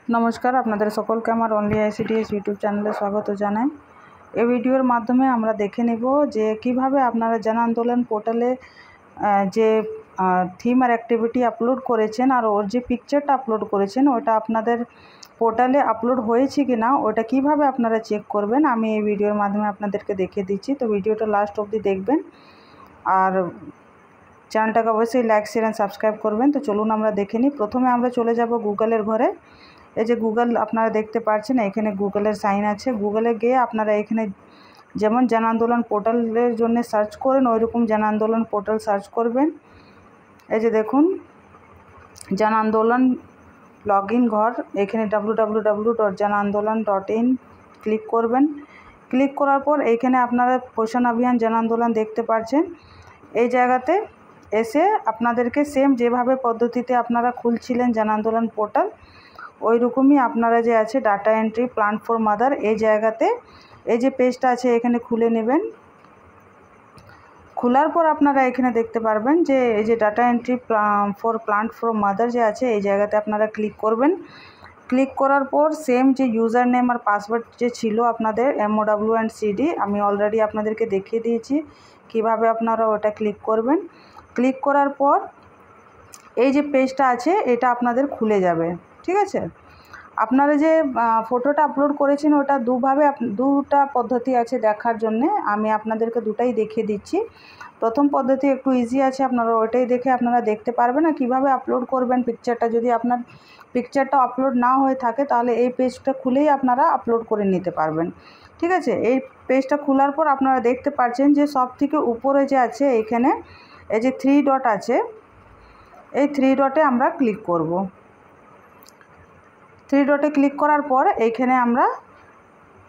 नमस्कार आपनादेर सकलके आमार ओनली आईसीडीएस यूट्यूब चैनेले स्वागत जानाई। ए भिडियोर माध्यमे आमरा देखे नेब जे किभाबे आपनारा जन आंदोलन पोर्टाले जे थीम और एक्टिविटी आपलोड करेछेन और ओर जे पिक्चरटा आपलोड करेछेन ओटा आपनादेर पोर्टाले आपलोड होयेछे किना ओटा किभाबे आपनारा चेक करबेन आमी ए भिडियोर माध्यमे आपनादेरके देखिए दिচ্ছি। तो भिडियोटा लास्ट अब्दि देखबेन और चैनलटाके अवश्य लाइक शेयर एंड सबस्क्राइब करबेन। तो चलुन आमरा देखे निই। प्रथमे आमरा चले যাব गुगलेर घरे। এই যে গুগল আপনারা দেখতে পাচ্ছেন এখানে গুগলের সাইন আছে। গুগলে গিয়ে আপনারা এখানে যেমন জন আন্দোলন পোর্টালের জন্য সার্চ করেন ওই রকম জন আন্দোলন পোর্টাল সার্চ করবেন। এই যে দেখুন জন আন্দোলন লগইন ঘর, এখানে www.janandolon.in ক্লিক করবেন। ক্লিক করার পর এইখানে আপনারা পোষণ অভিযান জন আন্দোলন দেখতে পাচ্ছেন। এই জায়গাতে এসে আপনাদেরকে সেম যেভাবে পদ্ধতিতে আপনারা খুলছিলেন জন আন্দোলন পোর্টাল ওই রকমই আপনারা যে আছে data entry plan for mother এই জায়গাতে এই যে পেজটা আছে এখানে খুলে নেবেন। খোলার পর আপনারা এখানে দেখতে পারবেন যে এই যে data entry for plan for mother যে আছে এই জায়গাতে আপনারা ক্লিক করবেন। ক্লিক করার পর সেম যে ইউজার নেম আর পাসওয়ার্ড যে ছিল আপনাদের MOW&CD আমি অলরেডি আপনাদেরকে দেখিয়ে দিয়েছি কিভাবে আপনারা ওটা ক্লিক করবেন। ক্লিক করার পর এই যে পেজটা আছে এটা আপনাদের খুলে যাবে। ঠিক আছে, আপনারা যে ফটোটা আপলোড করেছেন ওটা দুটা পদ্ধতি আছে দেখার জন্য, আমি আপনাদেরকে দুটাই দেখিয়ে দিচ্ছি। প্রথম পদ্ধতি একটু ইজি আছে, আপনারা ওইটাই দেখে আপনারা দেখতে পারবেন না কিভাবে আপলোড করবেন পিকচারটা। যদি আপনার পিকচারটা আপলোড না হয়ে থাকে তাহলে এই পেজটা খুলেই আপনারা আপলোড করে নিতে পারবেন। ঠিক আছে, এই পেজটা খোলার পর আপনারা দেখতে পাচ্ছেন যে সব থেকে উপরে যে আছে এইখানে এই যে 3 ডট আছে এই 3 ডটে আমরা ক্লিক করব। 3 ডটে ক্লিক করার পর এইখানে আমরা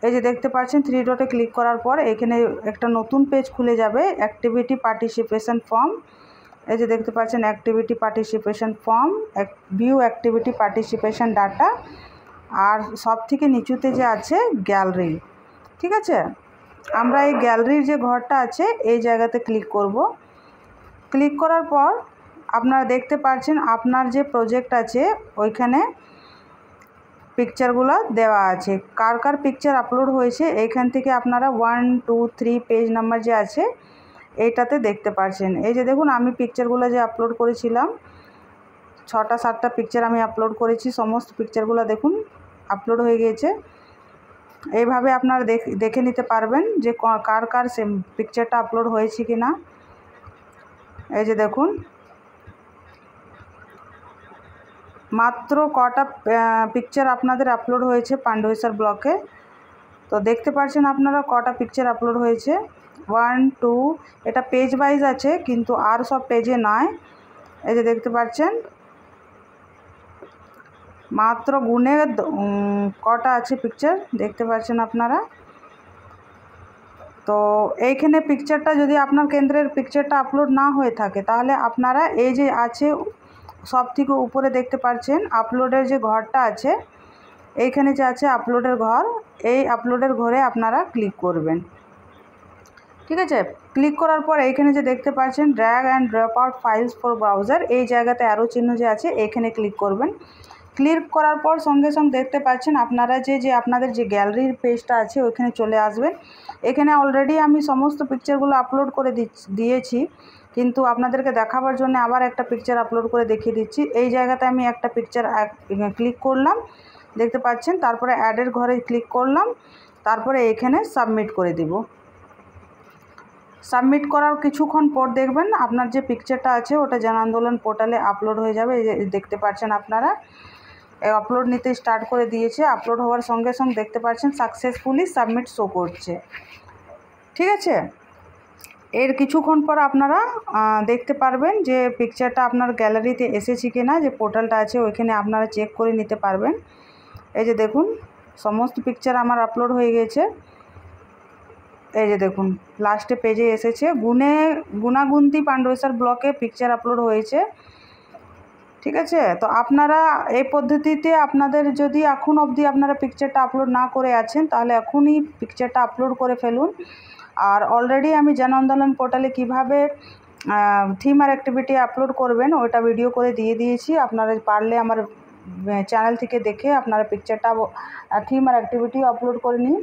এই যে দেখতে পাচ্ছেন 3 ডটে ক্লিক করার পর এখানে একটা নতুন পেজ খুলে যাবে অ্যাক্টিভিটি পার্টিসিপেশন ফর্ম। এই যে দেখতে পাচ্ছেন activity participation form, view activity participation data আর সব থেকে নিচুতে যে আছে গ্যালারি। ঠিক আছে, আমরা এই গ্যালারির যে ঘরটা আছে এই জায়গাতে ক্লিক করব। ক্লিক করার পর আপনারা দেখতে পাচ্ছেন আপনার যে প্রজেক্ট আছে ওইখানে পিকচারগুলো দেওয়া আছে, কার কার পিকচার আপলোড হয়েছে এইখান থেকে আপনারা 1 2 3 পেজ নাম্বার যে আছে এইটাতে দেখতে পাচ্ছেন। এই যে দেখুন আমি পিকচারগুলো যে আপলোড করেছিলাম 6টা 7টা পিকচার আমি আপলোড করেছি, সমস্ত পিকচারগুলো দেখুন আপলোড হয়ে গিয়েছে। এইভাবে আপনারা দেখে নিতে পারবেন যে কার কার সেম পিকচারটা আপলোড হয়েছে কি না। এই যে দেখুন মাত্র কটা পিকচার আপনাদের আপলোড হয়েছে পাণ্ডবেশ্বর ব্লকে। তো দেখতে পাচ্ছেন আপনারা কটা পিকচার আপলোড হয়েছে 1 2, এটা পেজ ওয়াইজ আছে কিন্তু আর সব পেজে নয়। এই যে দেখতে পাচ্ছেন মাত্র গুনে কটা আছে পিকচার দেখতে পাচ্ছেন আপনারা। তো এইখানে পিকচারটা যদি আপনার কেন্দ্রের পিকচারটা আপলোড না হয়ে থাকে তাহলে আপনারা এই যে আছে সব থেকে উপরে দেখতে পাচ্ছেন আপলোডের যে ঘরটা আছে এইখানে যে আছে আপলোডের ঘর, এই আপলোডের ঘরে আপনারা ক্লিক করবেন। ঠিক আছে, ক্লিক করার পর এইখানে যে দেখতে পাচ্ছেন drag and drop out files for browser এই জায়গাতে অ্যারো চিহ্ন যে আছে এইখানে ক্লিক করবেন। ক্লিক করার পর সঙ্গে সঙ্গে দেখতে পাচ্ছেন আপনারা যে আপনাদের যে গ্যালারির পেজটা আছে ওইখানে চলে আসবেন। এখানে অলরেডি আমি সমস্ত পিকচারগুলো আপলোড করে দিয়েছি কিন্তু আপনাদেরকে দেখাবার জন্য আবার একটা পিকচার আপলোড করে দেখিয়ে দিচ্ছি। এই জায়গাতে আমি একটা পিকচার ক্লিক করলাম দেখতে পাচ্ছেন, তারপরে অ্যাডের ঘরে ক্লিক করলাম, তারপরে এখানে সাবমিট করে দিব। সাবমিট করার কিছুক্ষণ পর দেখবেন আপনার যে পিকচারটা আছে ওটা জন আন্দোলন পোর্টালে আপলোড হয়ে যাবে। দেখতে পাচ্ছেন আপনারা আপলোড নিতে স্টার্ট করে দিয়েছে। আপলোড হওয়ার সঙ্গে সঙ্গে দেখতে পাচ্ছেন সাকসেসফুলি সাবমিট শো করছে। ঠিক আছে, এর কিছুক্ষণ পর আপনারা দেখতে পারবেন যে পিকচারটা আপনার গ্যালারিতে এসেছে কি না, যে পোর্টালটা আছে ওইখানে আপনারা চেক করে নিতে পারবেন। এই যে দেখুন সমস্ত পিকচার আমার আপলোড হয়ে গেছে। এই যে দেখুন লাস্টে পেজে এসেছে গুনাগুন্তি পাণ্ডবেশ্বর ব্লকে পিকচার আপলোড হয়েছে। ঠিক আছে, তো আপনারা এই পদ্ধতিতে আপনাদের যদি এখন অবধি আপনারা পিকচারটা আপলোড না করে আছেন তাহলে এখনই পিকচারটা আপলোড করে ফেলুন। আর অলরেডি আমি জন আন্দোলন পোর্টালে কীভাবে থিম আর অ্যাক্টিভিটি আপলোড করবেন ওটা ভিডিও করে দিয়ে দিয়েছি, আপনারা পারলে আমার চ্যানেল থেকে দেখে আপনারা পিকচারটা থিম আর অ্যাক্টিভিটি আপলোড করে নিন।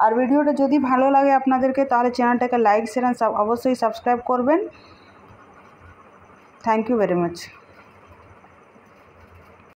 আর ভিডিওটা যদি ভালো লাগে আপনাদেরকে তাহলে চ্যানেলটাকে লাইক শেয়ার অবশ্যই সাবস্ক্রাইব করবেন। Thank you very much.